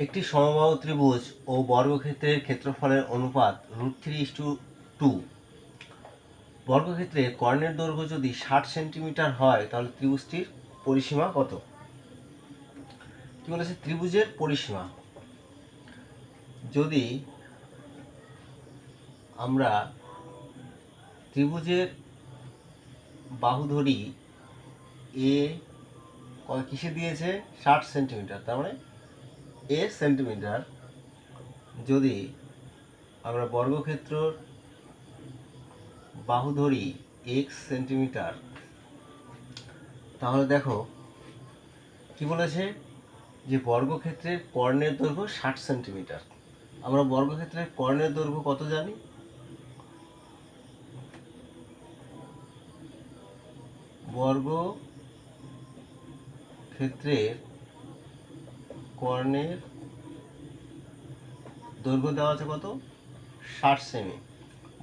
একটি সমবাহু ত্রিভুজ ও বর্গক্ষেত্রের ক্ষেত্রফলের অনুপাত √3:2। বর্গক্ষেত্রে কর্ণের দৈর্ঘ্য যদি 60 সেন্টিমিটার হয় তাহলে ত্রিভুজটির পরিসীমা কত? কি বলেছে? ত্রিভুজের পরিসীমা। যদি আমরা ত্রিভুজের বাহু ধরি, এ কিসে দিয়েছে? 60 সেন্টিমিটার, তার মানে এ সেন্টিমিটার। যদি আমরা বর্গক্ষেত্রর বাহু ধরি এক্স সেন্টিমিটার, তাহলে দেখো কি বলেছে যে বর্গক্ষেত্রের কর্ণের দৈর্ঘ্য 60 সেন্টিমিটার। আমরা বর্গক্ষেত্রের কর্ণের দৈর্ঘ্য কত জানি? বর্গক্ষেত্রের কর্ণের দৈর্ঘ্য দেওয়া আছে কত? 60 সেমি।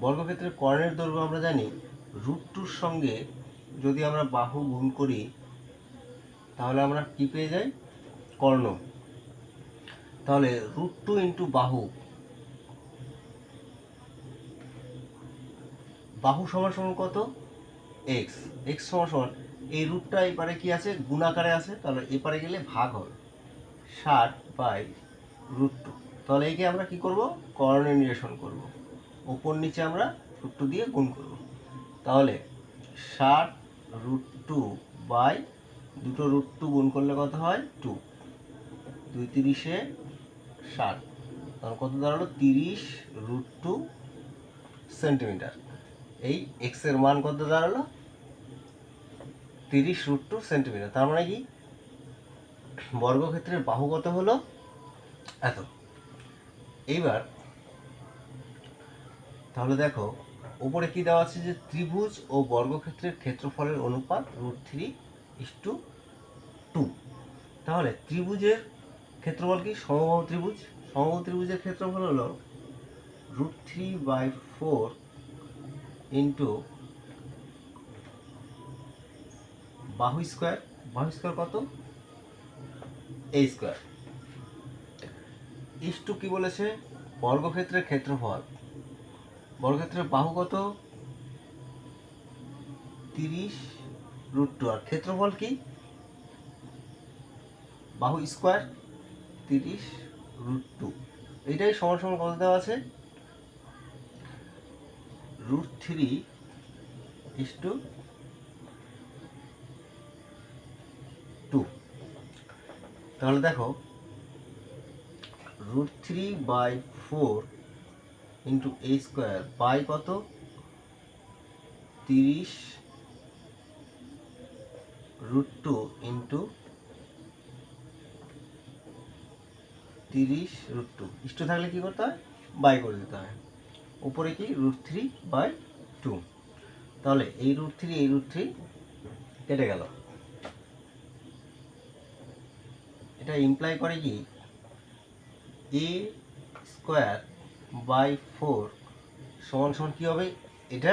বর্গক্ষেত্রের কর্ণের দৈর্ঘ্য আমরা জানি √2 সঙ্গে যদি আমরা বাহু গুণ করি তাহলে আমরা কি পেয়ে যাই? কর্ণ। তাহলে √2 ইন্টু বাহু, বাহু সমান সমান কত? এক্স। এক্স সমান সমান এই রুটটা এপারে কি আছে? গুণাকারে আছে, তাহলে এপারে গেলে ভাগ হবে 60/√2। তাহলে একে আমরা কি করব? কর্ণে নিরসন করব। ওপর নিচে আমরা √2 দিয়ে গুণ করব। তাহলে 60√2 বাই দুটো √2 গুণ করলে কত হয়? 2। 2 × 30 = 60। তাহলে কত দাঁড়ালো? 30√2 সেন্টিমিটার। এই এক্স এর মান কত দাঁড়ালো? 30√2 সেন্টিমিটার। তার মানে কি বর্গক্ষেত্রের বাহু কত হলো? এত। এইবার তাহলে দেখো উপরে কি দেওয়া আছে যে ত্রিভুজ ও বর্গক্ষেত্রের ক্ষেত্রফলের অনুপাত √3:2। তাহলে ত্রিভুজের ক্ষেত্রফল কি? সমবাহু ত্রিভুজ। সমবাহু ত্রিভুজের ক্ষেত্রফল হলো √3/4 ইন্টু বাহু স্কোয়ার। বাহু স্কোয়ার কত? a square. ইস্টু কি বলেছে? বর্গক্ষেত্রের ক্ষেত্রফল। বর্গক্ষেত্রের বাহু কত? 30√2। আর ক্ষেত্রফল কি? বাহু স্কোয়ার 30√2। এইটাই সমান সমান কত দেওয়া আছে? √3:2। তাহলে দেখো √3/4 ইন্টু a স্কোয়ার বাই কত? 30√2 ইন্টু 30√2। ইষ্ট থাকলে কি করতে হয়? বাই করে দিতে হয়। উপরে কি? √3/2। তাহলে এই √3 এই √3 কেটে গেল। এটা ইমপ্লাই করে কি a স্কোয়ার বাই 4 সমান সমান কি হবে? এটা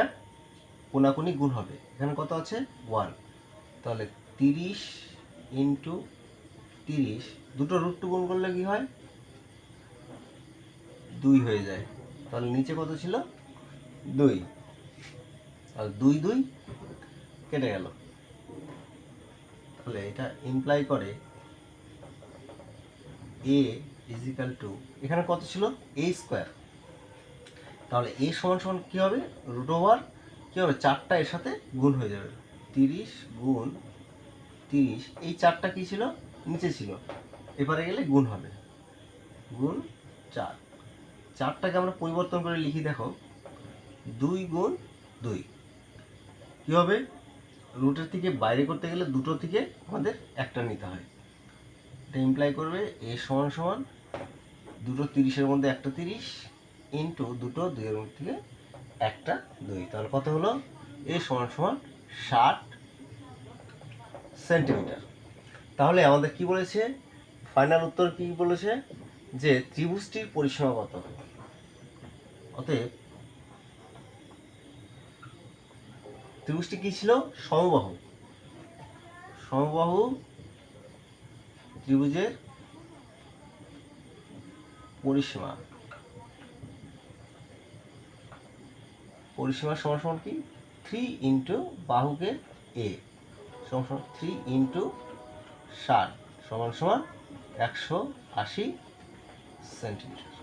কোনাকুনি গুণ হবে। এখানে কত আছে? 1। তাহলে 30 ইন্টু 30, দুটো √2 গুণ করলে কি হয়? 2 হয়ে যায়। তাহলে নিচে কত ছিল? 2। আর 2 2 কেটে গেল। তাহলে এটা ইমপ্লাই করে a = এখানে কত ছিল? a square. তাহলে a সমান সমান কি হবে? √ওভার কি হবে? 4টা এর সাথে গুণ হয়ে যাবে। 30 গুণ 30, এই 4টা কি ছিল? নিচে ছিল, এবারে গেলে গুণ হবে, গুণ 4। 4টাকে আমরা পরিবর্তন করে লিখি। দেখো 2 গুণ 2 কি হবে? রুটের থেকে বাইরে করতে গেলে দুটো থেকে আমাদের একটা নিতে হয়। এটা ইমপ্লাই করবে a সমান সমান দুটো 30-এর মধ্যে একটা 30 ইন্টু দুটো 2-এর মধ্যে থেকে একটা 2। তাহলে কত হলো? a সমান সমান 60 সেন্টিমিটার। তাহলে আমাদের কি বলেছে? ফাইনাল উত্তর কি বলেছে? যে ত্রিভুজটির পরিসীমা কত? অতএব ত্রিভুজটি কি ছিল? সমবাহু। সমবাহু ত্রিভুজের পরিসীমা সমান সমান কি 3 ইন্টু বাহুকে এ সমান সমান 3 ইন্টু 60 সমান সমান 180 সেন্টিমিটার।